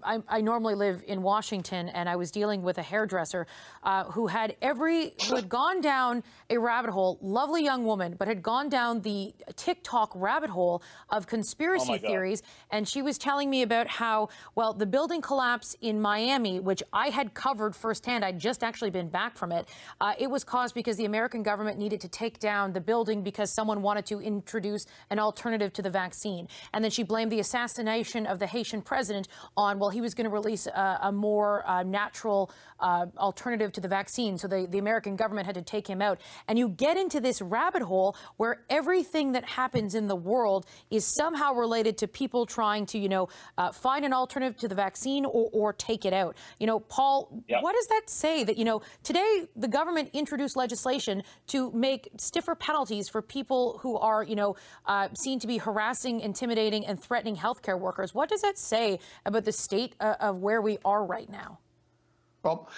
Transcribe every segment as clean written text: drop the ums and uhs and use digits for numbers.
I normally live in Washington, and I was dealing with a hairdresser who had gone down a rabbit hole, lovely young woman, but had gone down the TikTok rabbit hole of conspiracy theories. And she was telling me about how, well, the building collapse in Miami, which I had covered firsthand, I'd just actually been back from it, it was caused because the American government needed to take down the building because someone wanted to introduce an alternative to the vaccine. And then she blamed the assassination of the Haitian president on, well, he was going to release a more natural alternative to the vaccine. So the American government had to take him out. And you get into this rabbit hole where everything that happens in the world is somehow related to people trying to, find an alternative to the vaccine or take it out. Paul, what does that say that, today the government introduced legislation to make stiffer penalties for people who are, seen to be harassing, intimidating, and threatening healthcare workers? What does that say about the state of where we are right now? Well,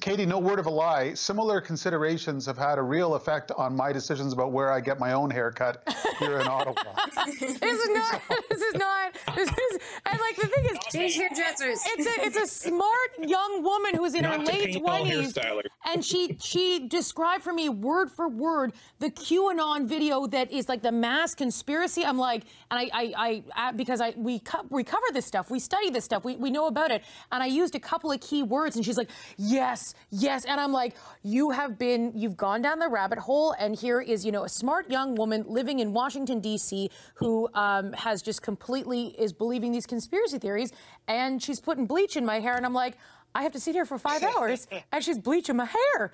Katie, no word of a lie. Similar considerations have had a real effect on my decisions about where I get my own haircut here in Ottawa. This is not, and like the thing is, change hairdressers. It's a smart young woman who's in her late 20s, and she described for me word for word the QAnon video that is like the mass conspiracy. I'm like, and because we cover this stuff, we study this stuff, we know about it, and I used a couple of key words, and she's like, yes, yes. And I'm like, you've gone down the rabbit hole. And here is, a smart young woman living in Washington, D.C. who has just completely is believing these conspiracy theories. And she's putting bleach in my hair. And I'm like, I have to sit here for 5 hours and she's bleaching my hair.